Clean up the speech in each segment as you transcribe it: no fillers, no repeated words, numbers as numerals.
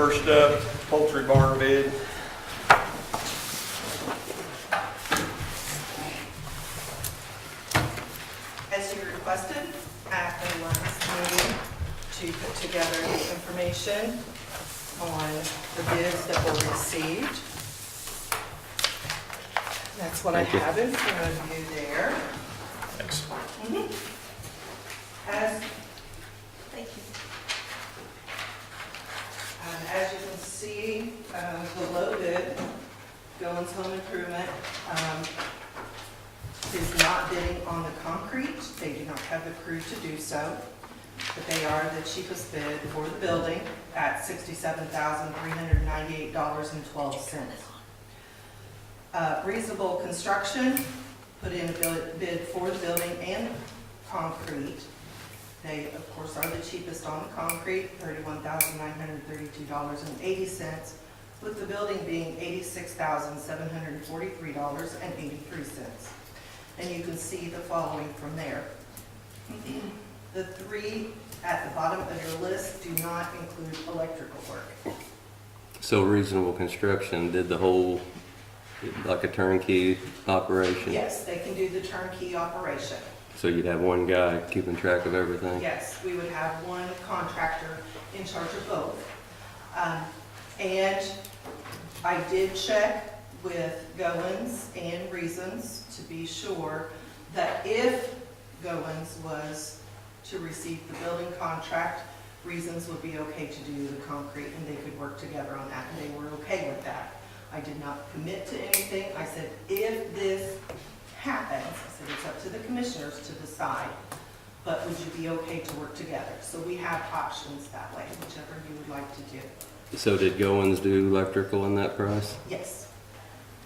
First up, poultry barn bid. As you requested at the last meeting, to put together the information on the bids that were received. That's what I Thank you. have in front of you there. Thanks. Thank you. As you can see, the low bid, Goins Home Improvement, is not bidding on the concrete. They do not have the crew to do so, but they are the cheapest bid for the building at $67,398.12. Reasonable Construction put in a bid for the building and concrete. They, of course, are the cheapest on the concrete, $31,932.80, with the building being $86,743.83. And you can see the following from there. The three at the bottom of your list do not include electrical work. So Reasonable Construction did the whole, like a turnkey operation? Yes, they can do the turnkey operation. So you'd have one guy keeping track of everything? Yes, we would have one contractor in charge of both. And I did check with Goins and Reasons to be sure that if Goins was to receive the building contract, Reasons would be okay to do the concrete and they could work together on that, and they were okay with that. I did not commit to anything. I said, if this happens, I said, it's up to the commissioners to decide, but would you be okay to work together? So we have options that way, whichever you would like to do. So did Goins do electrical in that price? Yes,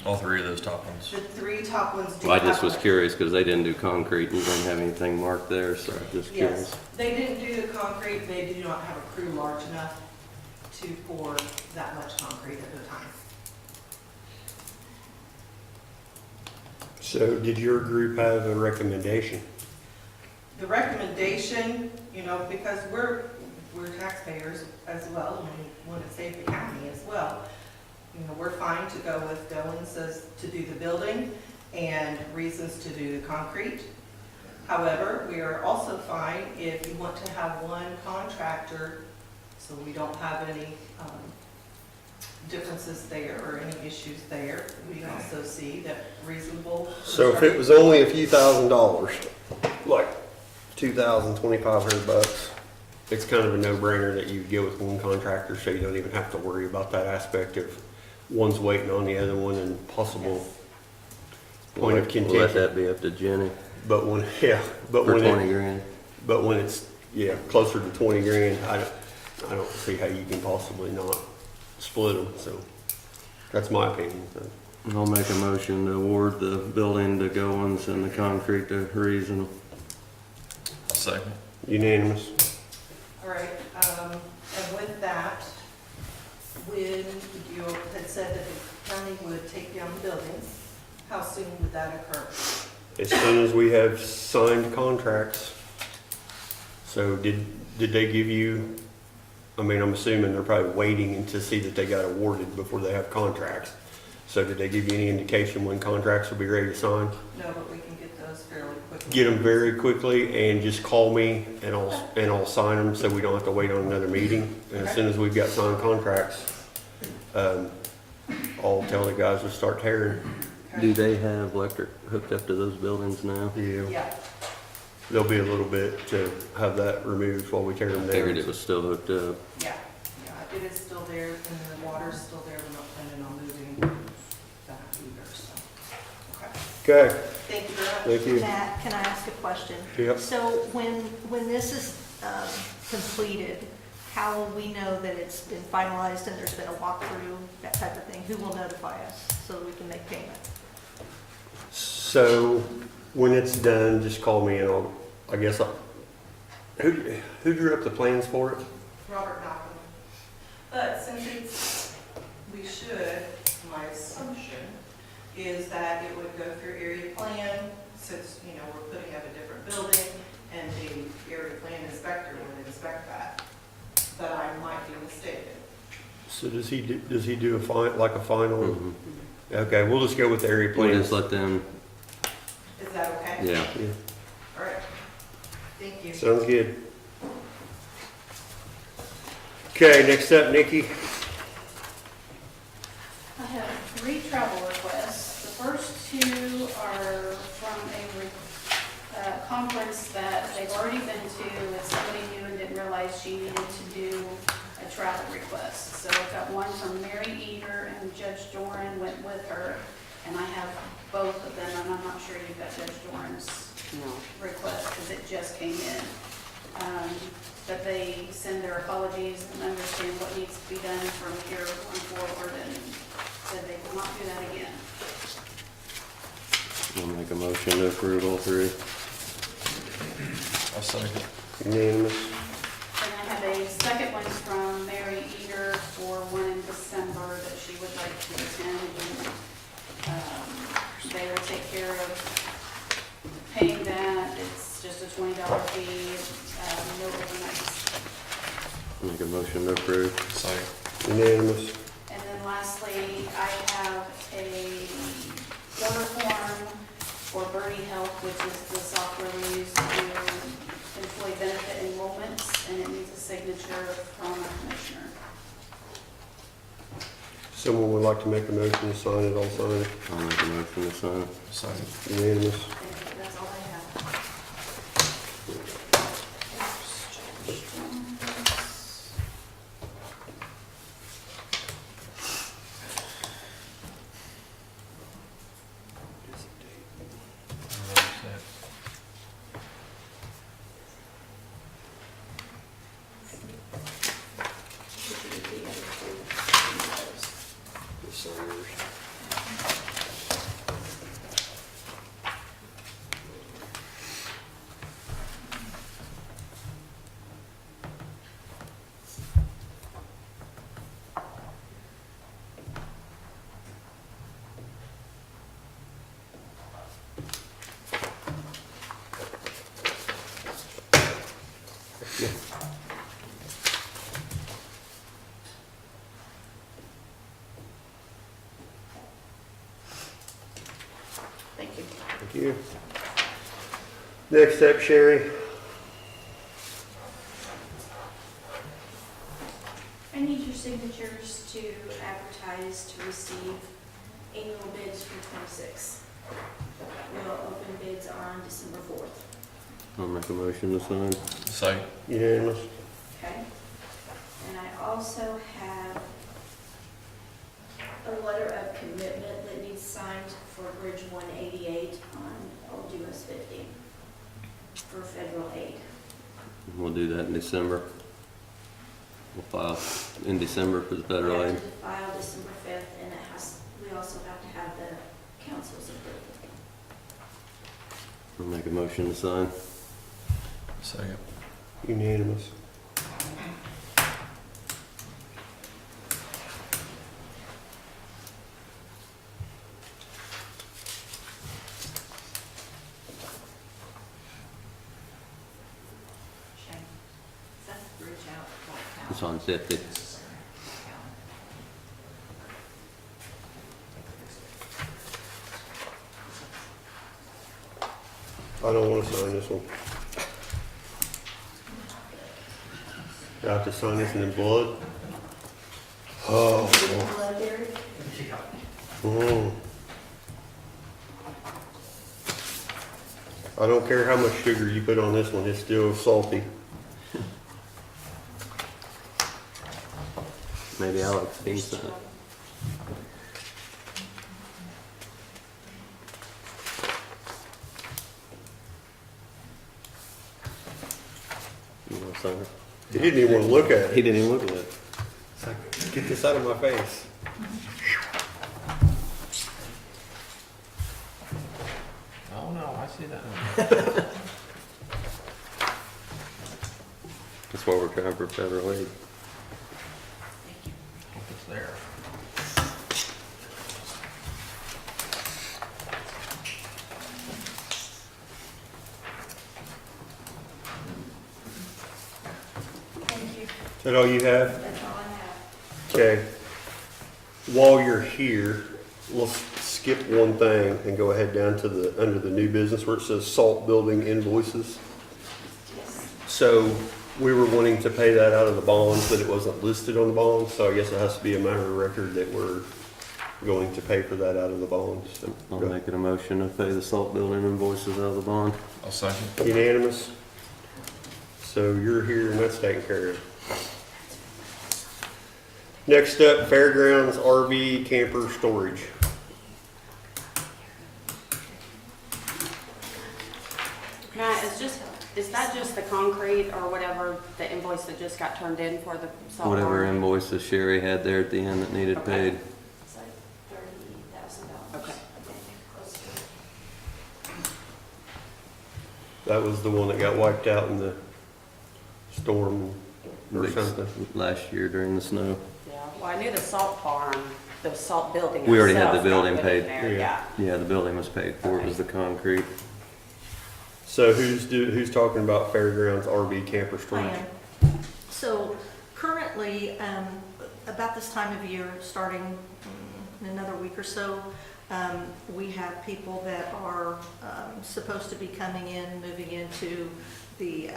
All three of those top ones. the three top ones do. Well, I just have was curious because they didn't do concrete and didn't have anything marked there, so I'm just curious. Yes, they didn't do the concrete. They do not have a crew large enough to pour that much concrete at a time. So did your group have a recommendation? The recommendation, because we're taxpayers as well, and we want to save the county as well. We're fine to go with Goins to do the building and Reasons to do the concrete. However, we are also fine if you want to have one contractor, so we don't have any differences there or any issues there. We can also see that reasonable. So if it was only a few $1,000s, like $2,000, $2,500, it's kind of a no-brainer that you go with one contractor, so you don't even have to worry about that aspect of one's waiting on the other one and possible point of Let contention. that be up to Jenny But when, for 20 grand. but when it's, closer to 20 grand, I don't see how you can possibly not split them, so that's my opinion. So. I'll make a motion to award the building to Goins and the concrete to Reasonable. Second. Unanimous. All right, and with that, when you had said that the county would take down the building, how soon would that occur? As soon as we have signed contracts. So did they give you, I'm assuming they're probably waiting to see that they got awarded before they have contracts. So did they give you any indication when contracts will be ready to sign? No, but we can get those fairly quickly. Get them very quickly and just call me and I'll sign them so we don't have to wait on another meeting. And as soon as we've got signed contracts, I'll tell the guys to start tearing. Do they have electric hooked up to those buildings now? Yeah, There'll be a little bit to have that removed while we tear them down. Figured it was still hooked up. yeah, it is still there, and the water's still there. We're not planning on moving that either, so. Okay, Okay, thank you very much. thank you. Matt, can I ask a question? Yep. So when this is completed, how will we know that it's been finalized and there's been a walkthrough, that type of thing? Who will notify us so that we can make payment? So when it's done, just call me and who drew up the plans for it? Robert Malcolm. But since we should, my assumption is that it would go through area plan, since, we're putting up a different building, and the area plan inspector would inspect that. But I might be mistaken. So does he do a final? Mhm. Okay, we'll just go with the area We'll plan. just let them, Is that okay? yeah. Yeah, All right. Thank you. sounds good. Okay, next up, Nikki. I have 3 travel requests. The first 2 are from a conference that they've already been to. It's somebody new and didn't realize she needed to do a travel request. So I've got one from Mary Eater, and Judge Doran went with her. And I have both of them, and I'm not sure you've got Judge Doran's request because it just came in. But they send their apologies and understand what needs to be done from here going forward, and said they will not do that again. I'll make a motion to approve all 3. I'll second. Unanimous. And I have a second one from Mary Eater for one in December that she would like to attend. And they will take care of paying that. It's just a $20 fee, no overnights. Make a motion to approve. Second. Unanimous. And then lastly, I have a order form for Birdie Health, which is the software we use to do employee benefit enrollments, and it needs a signature from a commissioner. Someone would like to make a motion to sign it, I'll sign it. I'll make a motion to sign. Second. Unanimous. And that's all I have. The signers. Thank you. Thank you. Next up, Sherry. I need your signatures to advertise to receive annual bids for 26. We'll open bids on December 4th. I'll make a motion to sign. Second. Unanimous. Okay? And I also have a letter of commitment that needs signed for Bridge 188 on Old US 50 for federal aid. We'll do that in December. We'll file in December for the federal We aid. have to file December 5th, and we also have to have the council's approval. I'll make a motion to sign. Second. Unanimous. Shane, is that the bridge out? It's on 50. I don't want to sign this one. Do I have to sign this in blood? Oh. Blood dairy? Mm. I don't care how much sugar you put on this one, it's still salty. Maybe Alex thinks that. You want to sign it? He didn't even want to look at He it. didn't even look at it. It's like, get this out of my face. Oh, no, I see that. That's why we're trying for federal aid. Hope it's there. Thank you. Is that all you have? That's all I have. Okay. While you're here, let's skip one thing and go ahead down to the, under the new business where it says salt building invoices. So we were wanting to pay that out of the bonds, but it wasn't listed on the bonds, so I guess it has to be a matter of record that we're going to pay for that out of the bonds. So, I'll make it a motion to pay the salt building invoices out of the bond. I'll second. Unanimous? So you're here and that's taken care of. Next up, fairgrounds, RV, camper storage. Matt, is that just the concrete or whatever, the invoice that just got turned in for the salt Whatever barn? invoices Sherry had there at the end that needed Okay. paid. It's like $30,000. Okay. Close to it. That was the one that got wiped out in the storm or Big- something. Last year during the snow. Yeah, well, I knew the salt barn, the salt building We already had the itself got building put in paid. there, Yeah. Yeah. Yeah, the building was paid for, it was the concrete. So who's talking about fairgrounds, RV, camper I storage? am. So currently, about this time of year, starting in another week or so, we have people that are supposed to be coming in, moving into the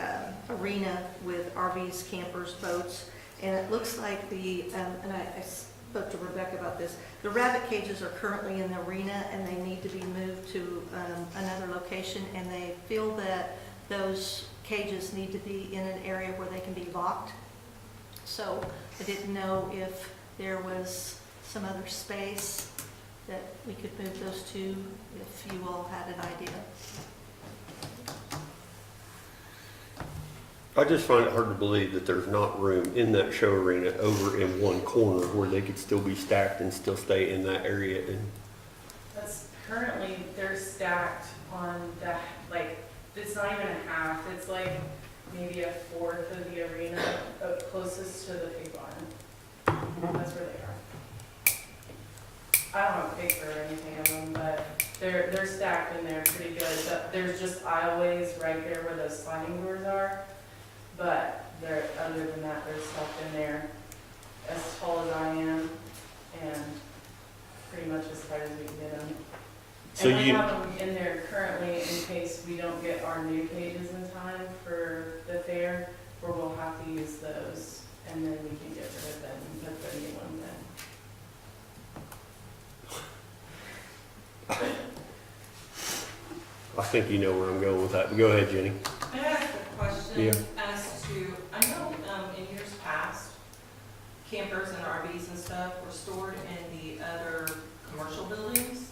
arena with RVs, campers, boats. And it looks like and I spoke to Rebecca about this, the rabbit cages are currently in the arena and they need to be moved to another location. And they feel that those cages need to be in an area where they can be locked. So I didn't know if there was some other space that we could move those to, if you all had an idea. I just find it hard to believe that there's not room in that show arena over in one corner where they could still be stacked and still stay in that area. And That's currently, they're stacked on the, like, it's not even a half, it's like maybe a fourth of the arena, closest to the pig barn. That's where they are. I don't have a picture or anything of them, but they're stacked in there pretty good. But there's just aisleways right there where those sliding doors are. But other than that, they're stuffed in there as tall as I am and pretty much as tight as we can get them. So And I you- have them in there currently in case we don't get our new cages in time for the fair, where we'll have to use those, and then we can get rid of them and put the new ones in. I think you know where I'm going with that. But go ahead, Jenny. May I ask a question Yeah. as to, I know in years past, campers and RVs and stuff were stored in the other commercial buildings.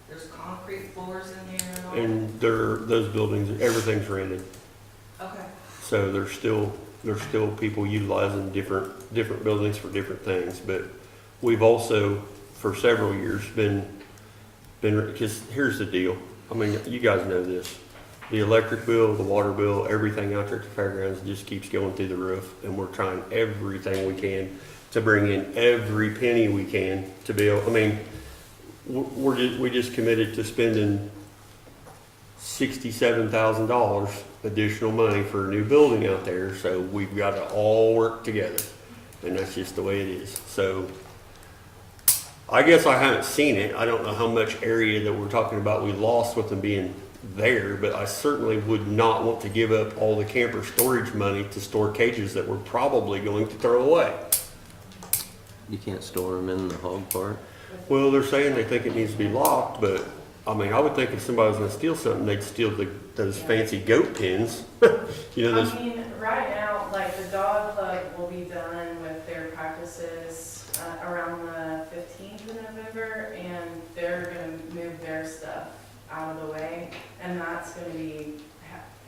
There's concrete floors in there and all. And those buildings, everything's rented. Okay. So there's still people utilizing different buildings for different things. But we've also, for several years, because here's the deal. I mean, you guys know this. The electric bill, the water bill, everything out there at the fairgrounds just keeps going through the roof. And we're trying everything we can to bring in every penny we can to be able, I mean, we just committed to spending $67,000 additional money for a new building out there. So we've got to all work together. And that's just the way it is. So I guess I haven't seen it. I don't know how much area that we're talking about we lost with them being there, but I certainly would not want to give up all the camper storage money to store cages that we're probably going to throw away. You can't store them in the hog park. Well, they're saying they think it needs to be locked, but I mean, I would think if somebody was gonna steal something, they'd steal those fancy goat pens. You know, those, I mean, right now, like, the dog club will be done with their practices around the 15th of November, and they're gonna move their stuff out of the way, and that's gonna be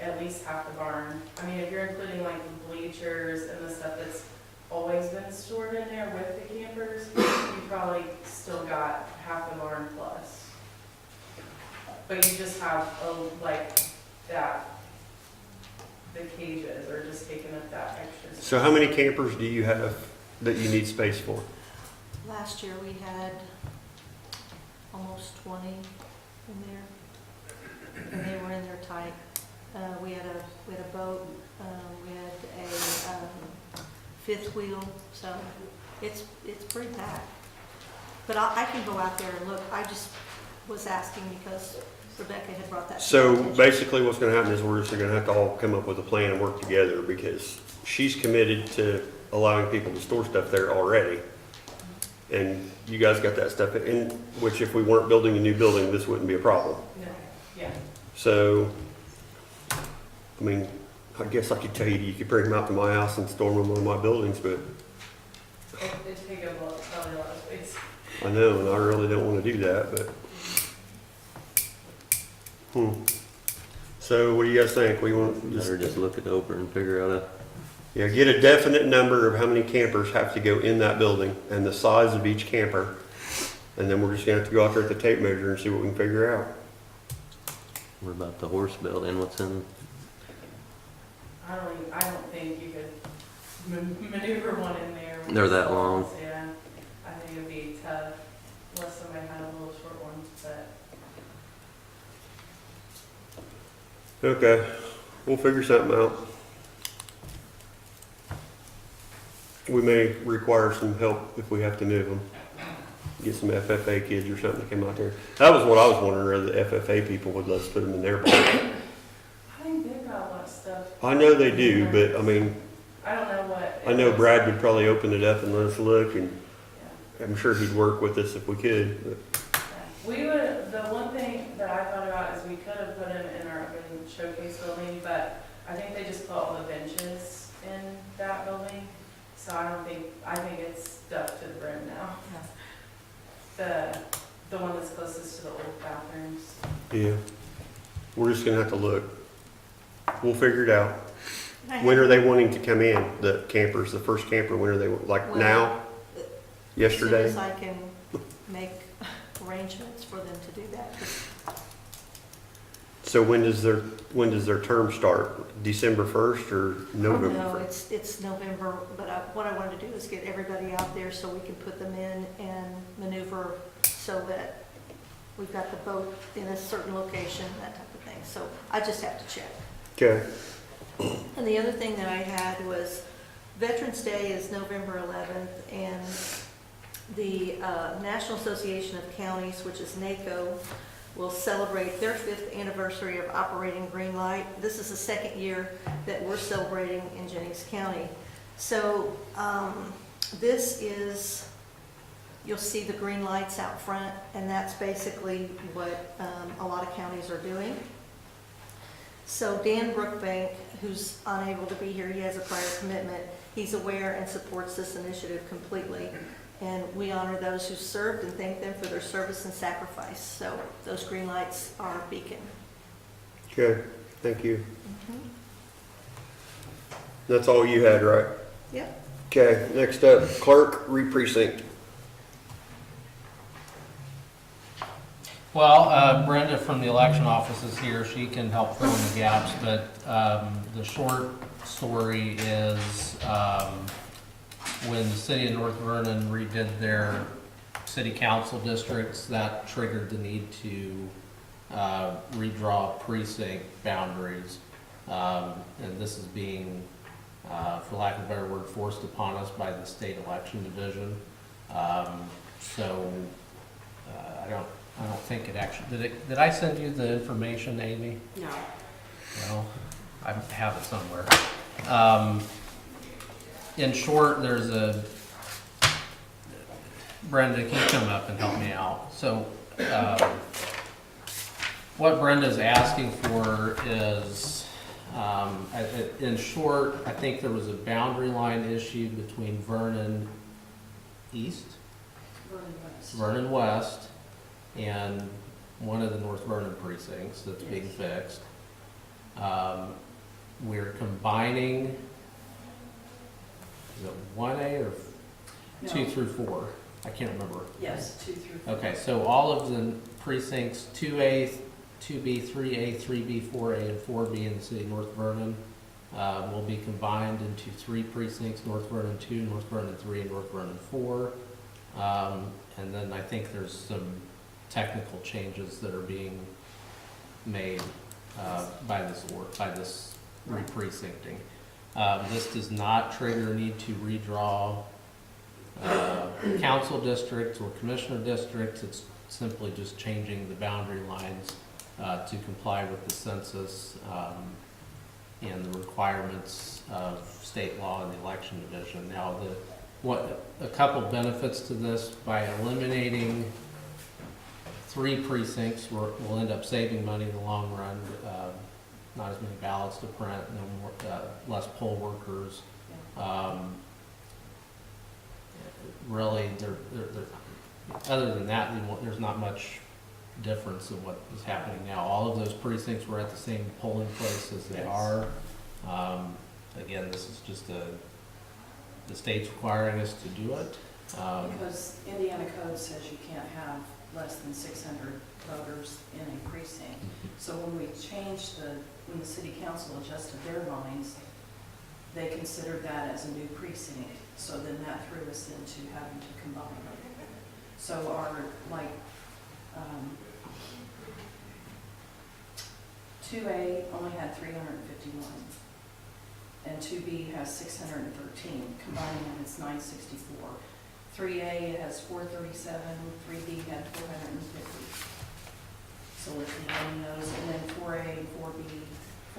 at least half the barn. I mean, if you're including like the bleachers and the stuff that's always been stored in there with the campers, you probably still got half the barn plus. But you just have, like, the cages are just taking up that extra space. so how many campers do you have that you need space for? Last year, we had almost 20 in there, and they were in there tight. We had a boat, we had a fifth wheel, so It's pretty packed. But I can go out there and look. I just was asking because Rebecca had brought that to my So attention. basically what's gonna happen is we're just gonna have to all come up with a plan and work together because she's committed to allowing people to store stuff there already. And you guys got that stuff in, which if we weren't building a new building, this wouldn't be a problem. No, yeah. So, I mean, I guess I could tell you could bring them out to my house and store them in one of my buildings, but It'd take up probably a lot of space. I know, and I really don't wanna do that, but. So what do you guys think? We want Better just look it over and figure out yeah, get a definite number of how many campers have to go in that building and the size of each camper. And then we're just gonna have to go out there at the tape measure and see what we can figure out. what about the horse building, what's in, I don't think you could maneuver one in there. with They're that stalls. long? Yeah, I think it'd be tough unless somebody had a little short one, but. Okay, we'll figure something out. We may require some help if we have to move them. Get some FFA kids or something to come out there. That was what I was wondering, whether the FFA people would let us put them in their park. I think they've got a lot of stuff. I know they do, but I mean, I don't know what. I know Brad would probably open it up and let us look, and Yeah. I'm sure he'd work with us if we could. But We would, the one thing that I thought about is we could have put them in our open showcase building, but I think they just put all the benches in that building. So I think it's stuck to the brim now. The one that's closest to the old bathrooms. yeah, we're just gonna have to look. We'll figure it out. I When have- are they wanting to come in, the campers, the first camper, when are they, like Well, now? Yesterday? As soon as I can make arrangements for them to do that. So when does their term start? December 1st or November No, 1st? it's November, but what I wanted to do is get everybody out there so we can put them in and maneuver so that we've got the boat in a certain location, that type of thing. So I just have to check. Okay, And the other thing that I had was Veterans Day is November 11th, and the National Association of Counties, which is NACO, will celebrate their 5th anniversary of operating green light. This is the second year that we're celebrating in Jennings County. So this is, you'll see the green lights out front, and that's basically what a lot of counties are doing. So Dan Brookbank, who's unable to be here, he has a prior commitment, he's aware and supports this initiative completely. And we honor those who served and thank them for their service and sacrifice. So those green lights are a beacon. okay, thank you. That's all you had, right? Yep. Okay, next up, clerk, re-precinct. Well, Brenda from the election office is here. She can help fill in the gaps, but the short story is when the city of North Vernon redid their city council districts, that triggered the need to redraw precinct boundaries. And this is being, for lack of a better word, forced upon us by the state election division. So I don't think it actually, did I send you the information, Amy? No. Well, I have it somewhere. In short, there's a, Brenda, can you come up and help me out? So, what Brenda's asking for is, in short, I think there was a boundary line issue between Vernon East, Vernon West, and one of the North Vernon precincts that's being fixed. We're combining, is it 1A or 2 through 4? I can't remember. Yes, 2 through 4. Okay, so all of the precincts, 2A, 2B, 3A, 3B, 4A, and 4B in the city of North Vernon will be combined into 3 precincts, North Vernon 2, North Vernon 3, and North Vernon 4. And then I think there's some technical changes that are being made by this re-precincting. This does not trigger a need to redraw council districts or commissioner districts. It's simply just changing the boundary lines to comply with the census and the requirements of state law and the election division. Now, a couple benefits to this: by eliminating 3 precincts, we'll end up saving money in the long run. Not as many ballots to print, no more, less poll workers. Really, other than that, there's not much difference in what is happening now. All of those precincts were at the same polling place as they are. Again, this is just the state's requiring us to do it. Because Indiana code says you can't have less than 600 voters in a precinct. So when we changed when the city council adjusted their lines, they considered that as a new precinct. So then that threw us into having to combine them. So our, 2A only had 351, and 2B has 613. Combining them, it's 964. 3A has 437, 3B had 450. So we're combining those, and then 4A and 4B,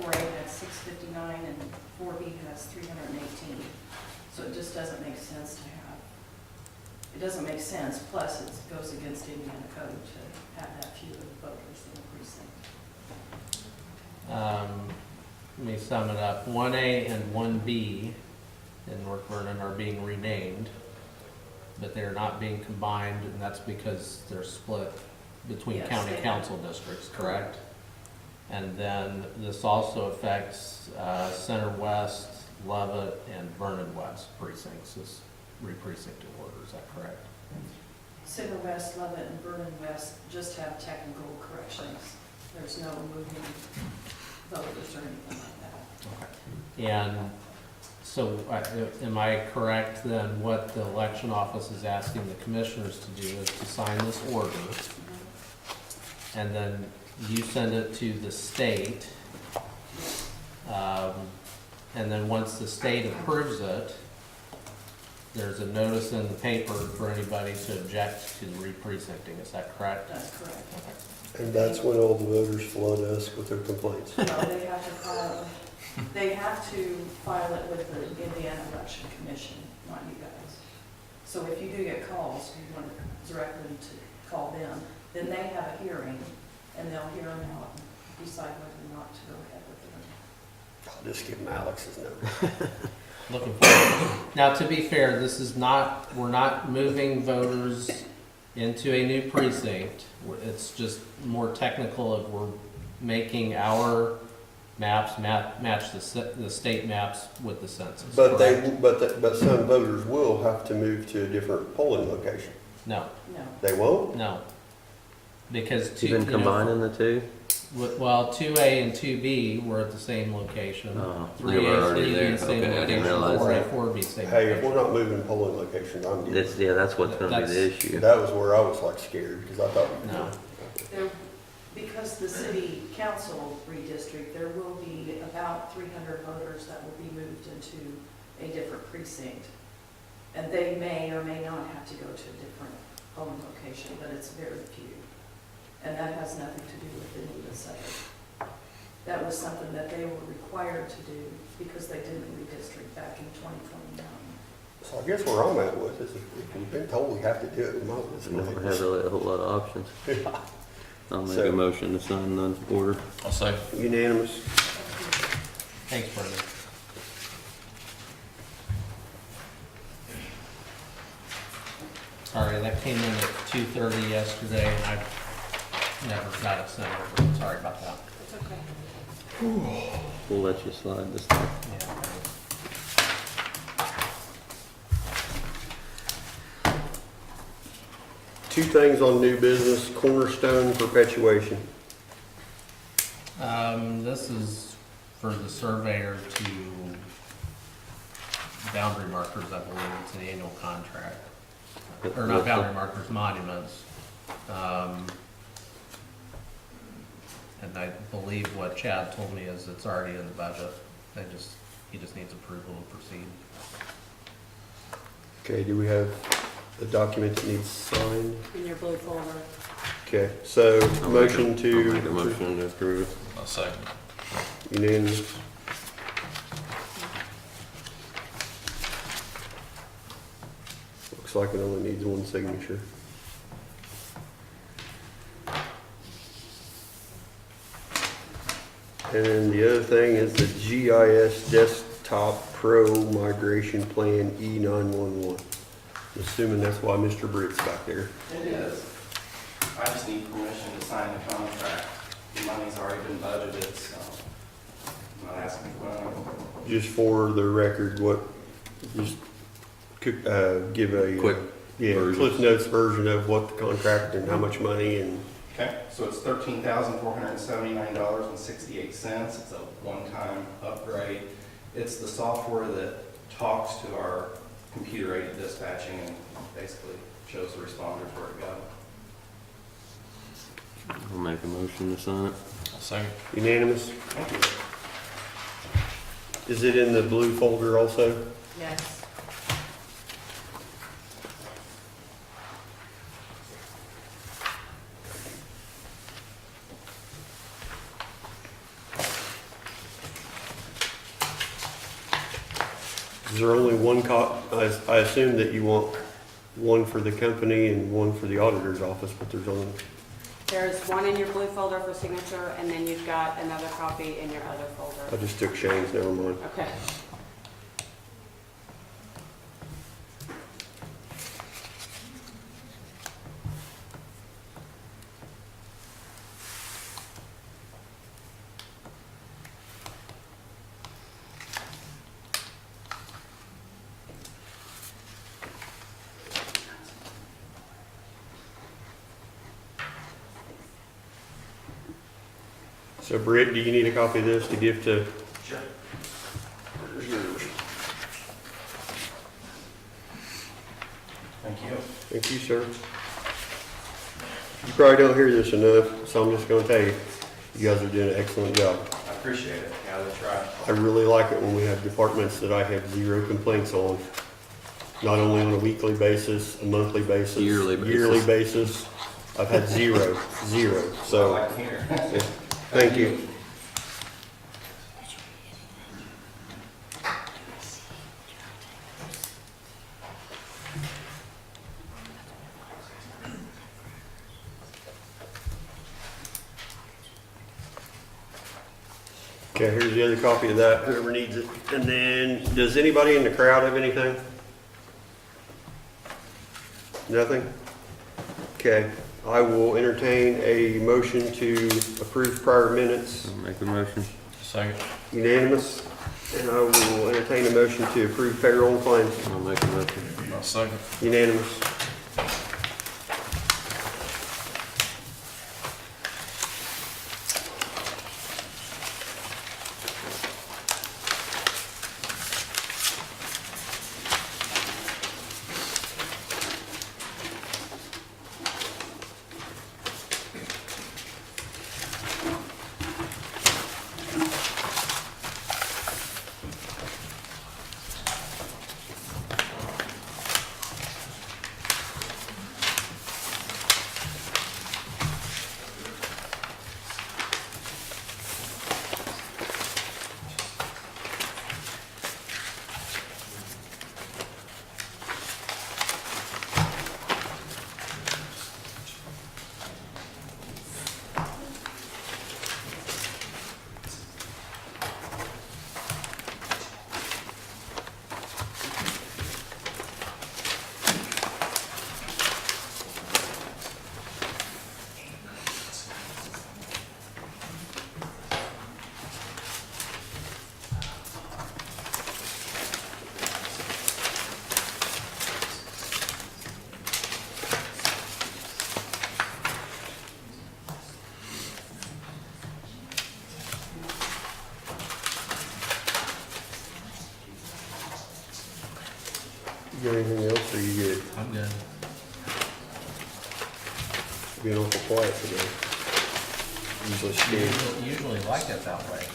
4A has 659, and 4B has 318. So it just doesn't make sense to have, it doesn't make sense, plus it goes against Indiana code to have that few voters in a precinct. Let me sum it up. 1A and 1B in North Vernon are being renamed, but they're not being combined, and that's because they're split between Yes, county they council districts, correct? And then this also affects Center West, Lovett, and Vernon West precincts, this re-precincting order, is that correct? Center West, Lovett, and Vernon West just have technical corrections. There's no moving voters or anything like that. Okay. And so am I correct then, what the election office is asking the commissioners to do is to sign this order, and then you send it to the state, and then once the state approves it, there's a notice in the paper for anybody to object to the re-precincting, is that correct? That's correct. Okay. And that's when all the voters flood us with their complaints. No, they have to file it with the Indiana Election Commission, not you guys. So if you do get calls, you want to direct them to call them, then they have a hearing, and they'll hear them out and decide whether or not to go ahead with it. I'll just give them Alex's number. Looking forward. Now, to be fair, this is not, we're not moving voters into a new precinct. It's just more technical of we're making our maps match the state maps with the census. But correct? but some voters will have to move to a different polling location. No, No. They won't? no. Because You've been combining the two? Well, 2A and 2B were at the same location. Oh, they 3A, were already 3B, there. same Okay, I didn't location. realize 4A, that. 4B, same Hey, if we're location. not moving polling locations, I'm good. That's what's gonna be the issue. That was where I was like scared, because I thought. No. Because the city council redistrict, there will be about 300 voters that will be moved into a different precinct. And they may or may not have to go to a different polling location, but it's very few. And that has nothing to do with the need to save. That was something that they were required to do because they didn't redistrict back in 2029. So I guess where I'm at with this, if we've been told we have to do it, we might as We well. don't have really a whole lot of options. I'll make So- a motion to sign the order. I'll say. Unanimous. Thanks, Brendan. Sorry, that came in at 2:30 yesterday, and I never got it sent over. Sorry about that. It's okay. We'll let you slide this time. Yeah. Two things on new business, Cornerstone perpetuation. This is for the surveyor to boundary markers, I believe it's an annual contract. Or not boundary markers, monuments. And I believe what Chad told me is it's already in the budget. He just needs approval to proceed. Okay, do we have a document that needs signed? In your blue folder. Okay, so I'll motion make a to motion to approve. I'll second. unanimous. Looks like it only needs one signature. And the other thing is the GIS Desktop Pro Migration Plan E911. I'm assuming that's why Mr. Britt's back there. It is. I just need permission to sign the contract. The money's already been budgeted, so I'm not asking for it. Just for the record, what, just give a Quick yeah, version. Cliff Notes version of what the contract and how much money and Okay, so it's $13,479.68. It's a one-time upgrade. It's the software that talks to our computer-aided dispatching and basically shows the responders where to go. I'll make a motion to sign it. I'll second. unanimous. Thank you. Is it in the blue folder also? Yes. Is there only one I assume that you want one for the company and one for the auditor's office, but there's only, There's one in your blue folder for signature, and then you've got another copy in your other I folder. just took Shane's, never mind. Okay. So Britt, do you need a copy of this to give to? Sure. There's yours. Thank you. Thank you, sir. You probably don't hear this enough, so I'm just gonna tell you, you guys are doing an excellent job. I appreciate it. Yeah, that's right. I really like it when we have departments that I have zero complaints on. Not only on a weekly basis, a monthly basis. Yearly basis. Yearly basis. I've had zero, I so, like to hear. yeah, thank you. Okay, here's the other copy of that, whoever needs it. And then, does anybody in the crowd have anything? Nothing? Okay, I will entertain a motion to approve prior minutes, I'll make a motion. Second. unanimous. And I will entertain a motion to approve payroll and claims, I'll make a motion. I'll second. unanimous. You got anything else, or you good? I'm good. Being awful quiet today. Usually scared. Usually like it that way.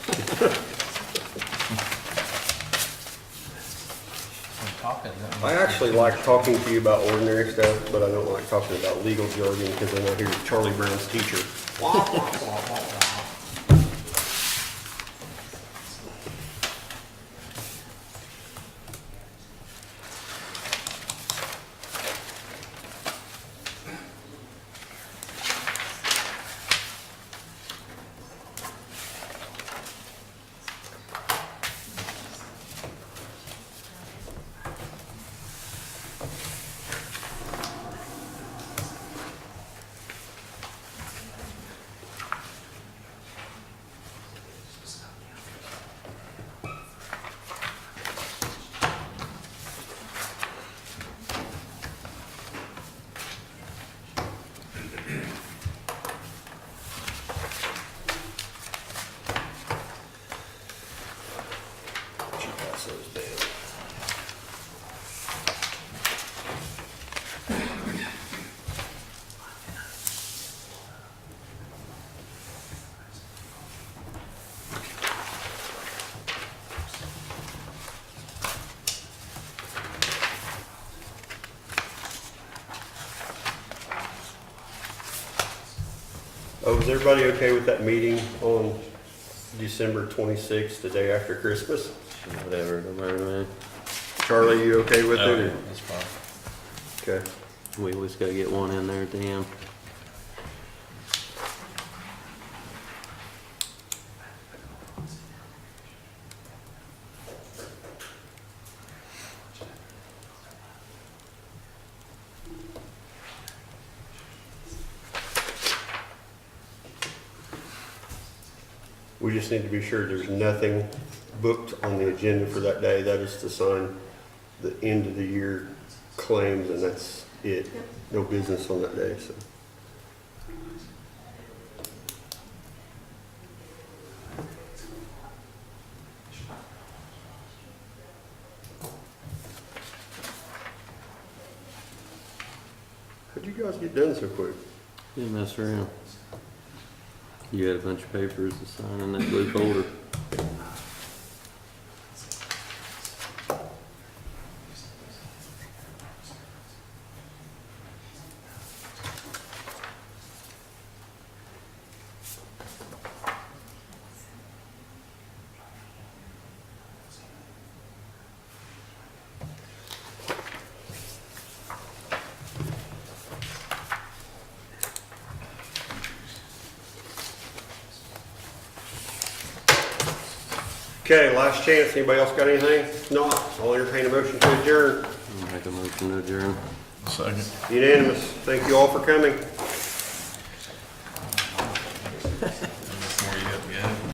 talking. I actually like talking to you about ordinary stuff, but I don't like talking about legal jargon because then I hear Charlie Brown's teacher. Pass those down. Oh, is everybody okay with that meeting on December 26th, the day after Christmas? Whatever, don't matter to me. Charlie, you okay with Oh, it? yeah, that's fine. Okay. We just gotta get one in there at the end. We just need to be sure there's nothing booked on the agenda for that day. That is to sign the end of the year claims, and that's it. No business on that day, so. How'd you guys get done so quick? Didn't mess around. You had a bunch of papers to sign in that blue folder. Okay, last chance. Anybody else got anything? If not, I'll entertain a motion to adjourn. I'll make a motion to adjourn. Second. Unanimous. Thank you all for coming.